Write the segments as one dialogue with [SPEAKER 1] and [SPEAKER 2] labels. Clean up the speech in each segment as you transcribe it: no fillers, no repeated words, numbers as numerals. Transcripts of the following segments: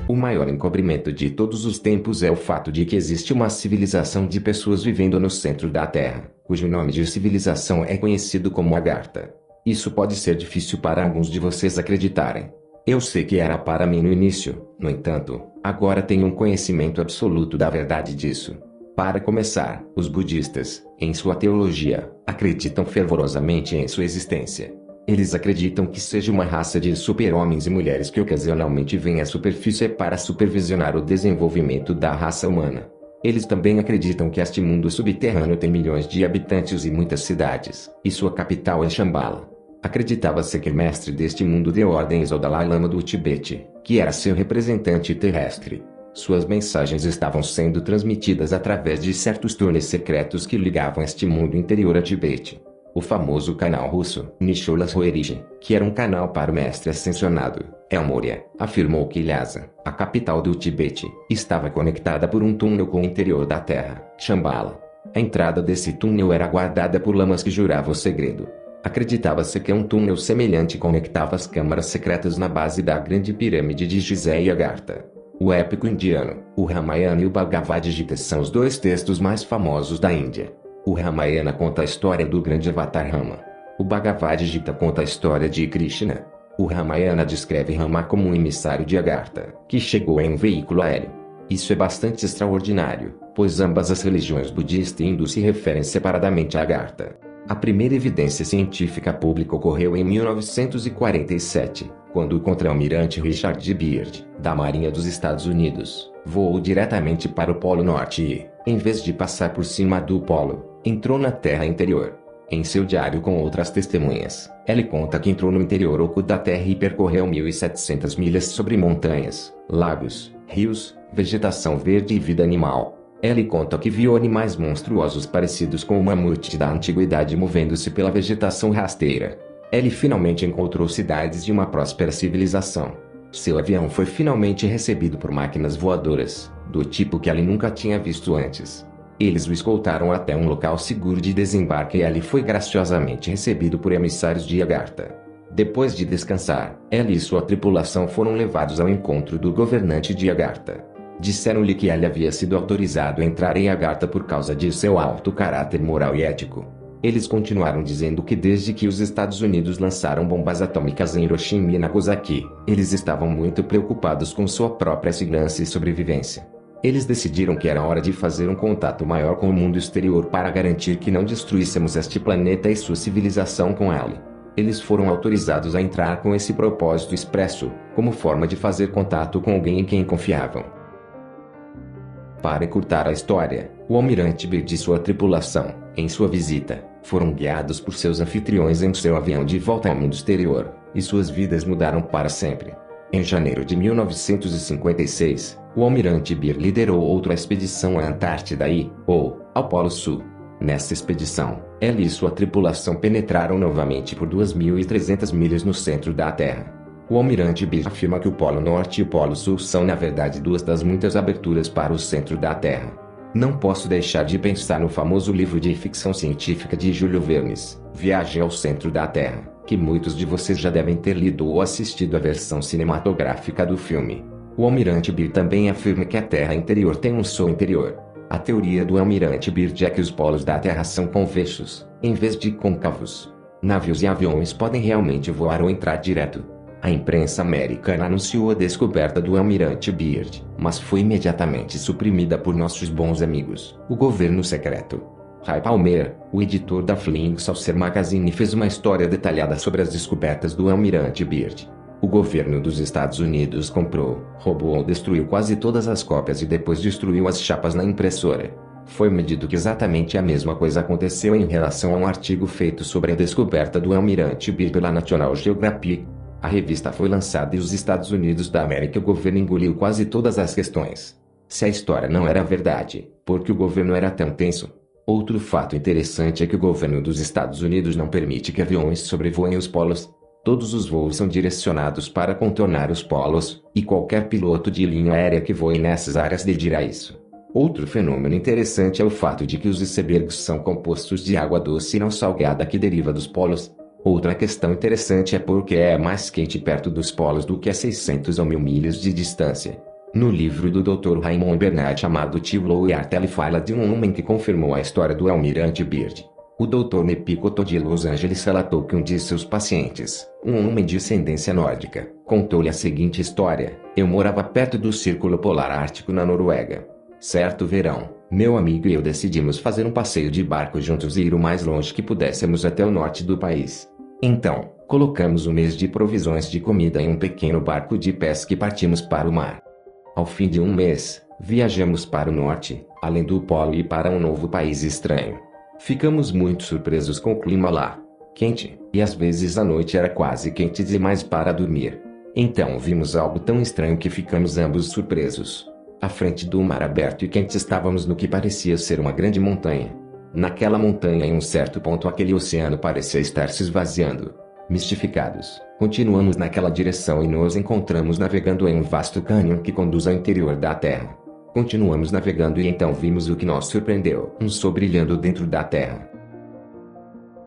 [SPEAKER 1] O maior encobrimento de todos os tempos é o fato de que existe uma civilização de pessoas vivendo no centro da Terra, cujo nome de civilização é conhecido como Agartha. Isso pode ser difícil para alguns de vocês acreditarem. Eu sei que era para mim no início, no entanto, agora tenho um conhecimento absoluto da verdade disso. Para começar, os budistas, em sua teologia, acreditam fervorosamente em sua existência. Eles acreditam que seja uma raça de super-homens e mulheres que ocasionalmente vêm à superfície para supervisionar o desenvolvimento da raça humana. Eles também acreditam que este mundo subterrâneo tem milhões de habitantes e muitas cidades, e sua capital é Shambhala. Acreditava-se que o mestre deste mundo deu ordens ao Dalai Lama do Tibete, que era seu representante terrestre. Suas mensagens estavam sendo transmitidas através de certos túneis secretos que ligavam este mundo interior a Tibete. O famoso canal russo, Nicholas Roerich, que era um canal para o mestre ascensionado, El Morya, afirmou que Lhasa, a capital do Tibete, estava conectada por um túnel com o interior da Terra, Shambhala. A entrada desse túnel era guardada por lamas que juravam o segredo. Acreditava-se que um túnel semelhante conectava as câmaras secretas na base da grande pirâmide de Gizé e Agartha. O épico indiano, o Ramayana e o Bhagavad Gita são os dois textos mais famosos da Índia. O Ramayana conta a história do grande Avatar Rama. O Bhagavad Gita conta a história de Krishna. O Ramayana descreve Rama como um emissário de Agartha, que chegou em um veículo aéreo. Isso é bastante extraordinário, pois ambas as religiões budista e hindu se referem separadamente a Agartha. A primeira evidência científica pública ocorreu em 1947, quando o contra-almirante Richard Byrd, da Marinha dos Estados Unidos, voou diretamente para o Polo Norte e, em vez de passar por cima do polo, entrou na Terra interior. Em seu diário com outras testemunhas, ele conta que entrou no interior oculto da Terra e percorreu 1.700 milhas sobre montanhas, lagos, rios, vegetação verde e vida animal. Ele conta que viu animais monstruosos parecidos com o mamute da antiguidade movendo-se pela vegetação rasteira. Ele finalmente encontrou cidades de uma próspera civilização. Seu avião foi finalmente recebido por máquinas voadoras, do tipo que ele nunca tinha visto antes. Eles o escoltaram até um local seguro de desembarque e ele foi graciosamente recebido por emissários de Agartha. Depois de descansar, ele e sua tripulação foram levados ao encontro do governante de Agartha. Disseram-lhe que ele havia sido autorizado a entrar em Agartha por causa de seu alto caráter moral e ético. Eles continuaram dizendo que desde que os Estados Unidos lançaram bombas atômicas em Hiroshima e Nagasaki, eles estavam muito preocupados com sua própria segurança e sobrevivência. Eles decidiram que era hora de fazer um contato maior com o mundo exterior para garantir que não destruíssemos este planeta e sua civilização com ele. Eles foram autorizados a entrar com esse propósito expresso, como forma de fazer contato com alguém em quem confiavam. Para encurtar a história, o almirante Byrd e sua tripulação, em sua visita, foram guiados por seus anfitriões em seu avião de volta ao mundo exterior, e suas vidas mudaram para sempre. Em janeiro de 1956, o almirante Byrd liderou outra expedição à Antártida ao Polo Sul. Nessa expedição, ele e sua tripulação penetraram novamente por 2.300 milhas no centro da Terra. O almirante Byrd afirma que o Polo Norte e o Polo Sul são na verdade duas das muitas aberturas para o centro da Terra. Não posso deixar de pensar no famoso livro de ficção científica de Júlio Verne, Viagem ao Centro da Terra, que muitos de vocês já devem ter lido ou assistido a versão cinematográfica do filme. O almirante Byrd também afirma que a Terra interior tem um Sol interior. A teoria do almirante Byrd é que os polos da Terra são convexos, em vez de côncavos. Navios e aviões podem realmente voar ou entrar direto. A imprensa americana anunciou a descoberta do almirante Byrd, mas foi imediatamente suprimida por nossos bons amigos, o governo secreto. Ray Palmer, o editor da Flying Saucer Magazine, fez uma história detalhada sobre as descobertas do almirante Byrd. O governo dos Estados Unidos comprou, roubou ou destruiu quase todas as cópias e depois destruiu as chapas na impressora. Foi medido que exatamente a mesma coisa aconteceu em relação a um artigo feito sobre a descoberta do almirante Byrd pela National Geographic. A revista foi lançada e os Estados Unidos da América o governo engoliu quase todas as questões. Se a história não era verdade, por que o governo era tão tenso? Outro fato interessante é que o governo dos Estados Unidos não permite que aviões sobrevoem os polos. Todos os voos são direcionados para contornar os polos, e qualquer piloto de linha aérea que voe nessas áreas lhe dirá isso. Outro fenômeno interessante é o fato de que os icebergs são compostos de água doce e não salgada que deriva dos polos. Outra questão interessante é porque é mais quente perto dos polos do que a 600 ou 1.000 milhas de distância. No livro do Dr. Raymond Bernard chamado Tio Loyart, ele fala de um homem que confirmou a história do almirante Byrd. O Dr. Nepicoto de Los Angeles relatou que um de seus pacientes, um homem de ascendência nórdica, contou-lhe a seguinte história: eu morava perto do Círculo Polar Ártico na Noruega. Certo verão, meu amigo e eu decidimos fazer um passeio de barco juntos e ir o mais longe que pudéssemos até o norte do país. Então, colocamos um mês de provisões de comida em um pequeno barco de pesca e partimos para o mar. Ao fim de um mês, viajamos para o norte, além do polo e para um novo país estranho. Ficamos muito surpresos com o clima lá. Quente, e às vezes a noite era quase quente demais para dormir. Então vimos algo tão estranho que ficamos ambos surpresos. À frente do mar aberto e quente estávamos no que parecia ser uma grande montanha. Naquela montanha em um certo ponto aquele oceano parecia estar se esvaziando. Mistificados, continuamos naquela direção e nos encontramos navegando em um vasto cânion que conduz ao interior da Terra. Continuamos navegando e então vimos o que nos surpreendeu: um sol brilhando dentro da Terra.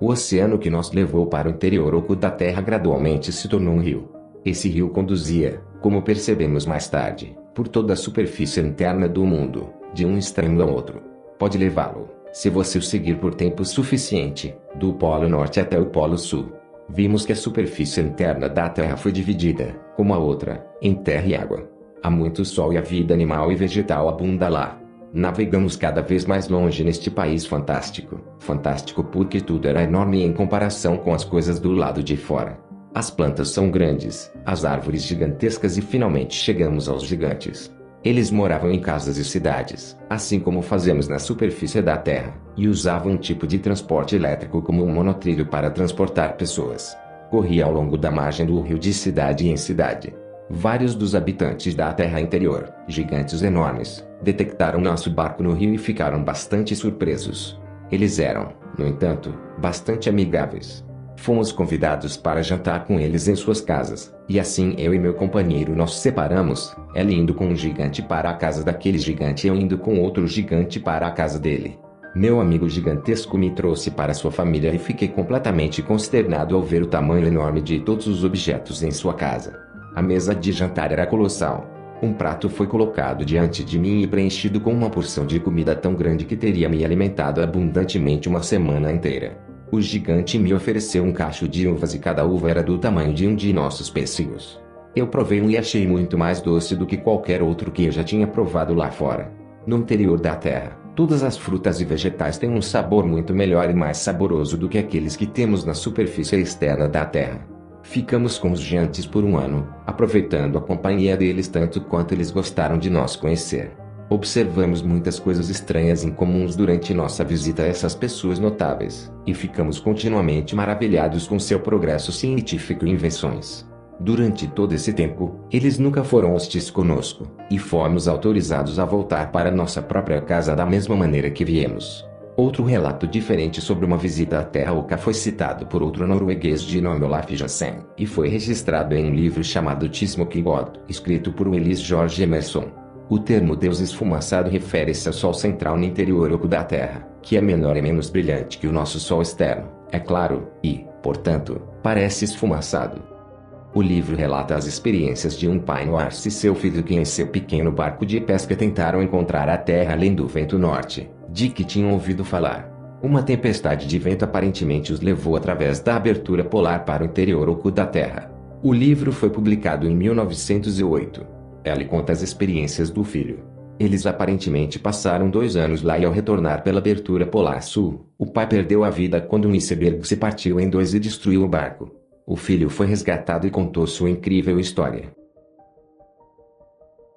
[SPEAKER 1] O oceano que nos levou para o interior oculto da Terra gradualmente se tornou um rio. Esse rio conduzia, como percebemos mais tarde, por toda a superfície interna do mundo, de um extremo ao outro. Pode levá-lo, se você o seguir por tempo suficiente, do Polo Norte até o Polo Sul. Vimos que a superfície interna da Terra foi dividida, como a outra, em terra e água. Há muito sol e a vida animal e vegetal abunda lá. Navegamos cada vez mais longe neste país fantástico. Fantástico porque tudo era enorme em comparação com as coisas do lado de fora. As plantas são grandes, as árvores gigantescas e finalmente chegamos aos gigantes. Eles moravam em casas e cidades, assim como fazemos na superfície da Terra, e usavam um tipo de transporte elétrico como um monotrilho para transportar pessoas. Corria ao longo da margem do rio de cidade em cidade. Vários dos habitantes da Terra interior, gigantes enormes, detectaram nosso barco no rio e ficaram bastante surpresos. Eles eram, no entanto, bastante amigáveis. Fomos convidados para jantar com eles em suas casas, e assim eu e meu companheiro nos separamos, ele indo com um gigante para a casa daquele gigante e eu indo com outro gigante para a casa dele. Meu amigo gigantesco me trouxe para sua família e fiquei completamente consternado ao ver o tamanho enorme de todos os objetos em sua casa. A mesa de jantar era colossal. Um prato foi colocado diante de mim e preenchido com uma porção de comida tão grande que teria me alimentado abundantemente uma semana inteira. O gigante me ofereceu um cacho de uvas e cada uva era do tamanho de um de nossos pêssegos. Eu provei um e achei muito mais doce do que qualquer outro que eu já tinha provado lá fora. No interior da Terra, todas as frutas e vegetais têm um sabor muito melhor e mais saboroso do que aqueles que temos na superfície externa da Terra. Ficamos com os gigantes por um ano, aproveitando a companhia deles tanto quanto eles gostaram de nos conhecer. Observamos muitas coisas estranhas e incomuns durante nossa visita a essas pessoas notáveis, e ficamos continuamente maravilhados com seu progresso científico e invenções. Durante todo esse tempo, eles nunca foram hostis conosco, e fomos autorizados a voltar para nossa própria casa da mesma maneira que viemos. Outro relato diferente sobre uma visita à Terra Oca foi citado por outro norueguês de nome Olaf Jansen, e foi registrado em um livro chamado Tismokigod, escrito por Willis George Emerson. O termo Deus esfumaçado refere-se ao Sol central no interior oco da Terra, que é menor e menos brilhante que o nosso Sol externo, é claro, e, portanto, parece esfumaçado. O livro relata as experiências de um pai Noarse e seu filho que em seu pequeno barco de pesca tentaram encontrar a Terra além do vento norte, de que tinham ouvido falar. Uma tempestade de vento aparentemente os levou através da abertura polar para o interior oco da Terra. O livro foi publicado em 1908. Ela conta as experiências do filho. Eles aparentemente passaram 2 anos lá e ao retornar pela abertura polar sul, o pai perdeu a vida quando um iceberg se partiu em 2 e destruiu o barco. O filho foi resgatado e contou sua incrível história.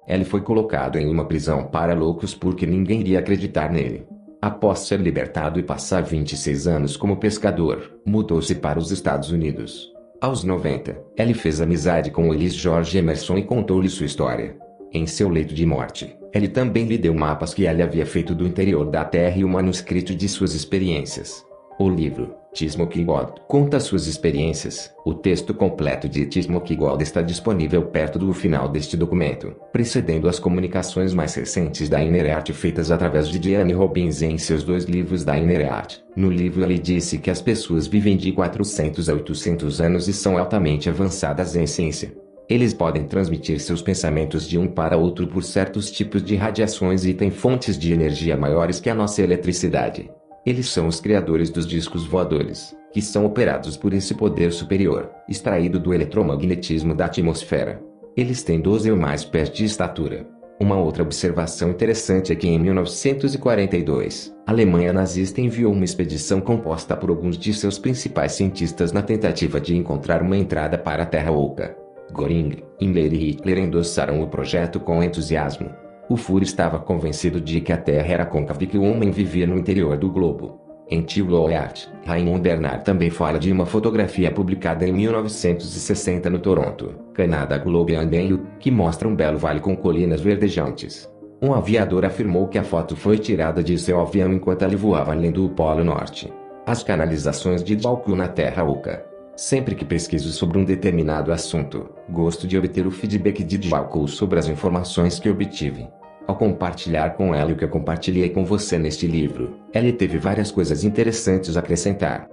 [SPEAKER 1] Ele foi colocado em uma prisão para loucos porque ninguém iria acreditar nele. Após ser libertado e passar 26 anos como pescador, mudou-se para os Estados Unidos. Aos 90, ele fez amizade com Willis George Emerson e contou-lhe sua história. Em seu leito de morte, ele também lhe deu mapas que ele havia feito do interior da Terra e o manuscrito de suas experiências. O livro, Tismokigod, conta suas experiências. O texto completo de Tismokigod está disponível perto do final deste documento, precedendo as comunicações mais recentes da Inner Art feitas através de Diane Robbins em seus 2 livros da Inner Art. No livro ele disse que as pessoas vivem de 400 a 800 anos e são altamente avançadas em ciência. Eles podem transmitir seus pensamentos de um para outro por certos tipos de radiações e têm fontes de energia maiores que a nossa eletricidade. Eles são os criadores dos discos voadores, que são operados por esse poder superior, extraído do eletromagnetismo da atmosfera. Eles têm 12 ou mais pés de estatura. Uma outra observação interessante é que em 1942, a Alemanha nazista enviou uma expedição composta por alguns de seus principais cientistas na tentativa de encontrar uma entrada para a Terra Oca. Göring, Himmler e Hitler endossaram o projeto com entusiasmo. O Führer estava convencido de que a Terra era côncava e que o homem vivia no interior do globo. Em Tilo Art, Raymond Bernard também fala de uma fotografia publicada em 1960 no Toronto, Canadá Globe and Mail, que mostra um belo vale com colinas verdejantes. Um aviador afirmou que a foto foi tirada de seu avião enquanto ele voava além do Polo Norte. As canalizações de Jalku na Terra Oca. Sempre que pesquiso sobre um determinado assunto, gosto de obter o feedback de Jalku sobre as informações que obtive. Ao compartilhar com ela o que eu compartilhei com você neste livro, ele teve várias coisas interessantes a acrescentar.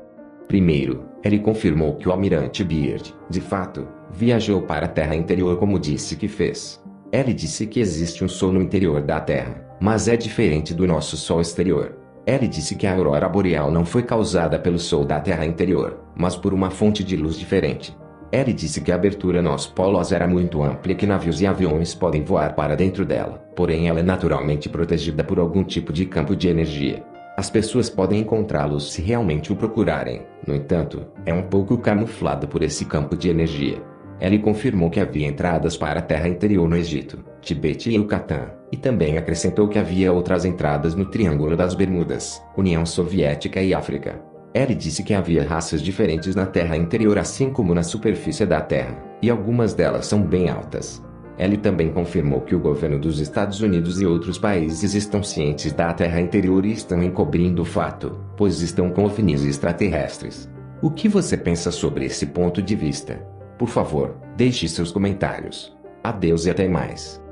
[SPEAKER 1] Primeiro, ele confirmou que o almirante Beard, de fato, viajou para a Terra interior como disse que fez. Ele disse que existe um Sol no interior da Terra, mas é diferente do nosso Sol exterior. Ele disse que a aurora boreal não foi causada pelo Sol da Terra interior, mas por uma fonte de luz diferente. Ele disse que a abertura nos polos era muito ampla e que navios e aviões podem voar para dentro dela, porém ela é naturalmente protegida por algum tipo de campo de energia. As pessoas podem encontrá-los se realmente o procurarem, no entanto, é um pouco camuflado por esse campo de energia. Ele confirmou que havia entradas para a Terra interior no Egito, Tibete e Yucatán, e também acrescentou que havia outras entradas no Triângulo das Bermudas, União Soviética e África. Ele disse que havia raças diferentes na Terra interior assim como na superfície da Terra, e algumas delas são bem altas. Ele também confirmou que o governo dos Estados Unidos e outros países estão cientes da Terra interior e estão encobrindo o fato, pois estão com OVNIs extraterrestres. O que você pensa sobre esse ponto de vista? Por favor, deixe seus comentários. Adeus e até mais.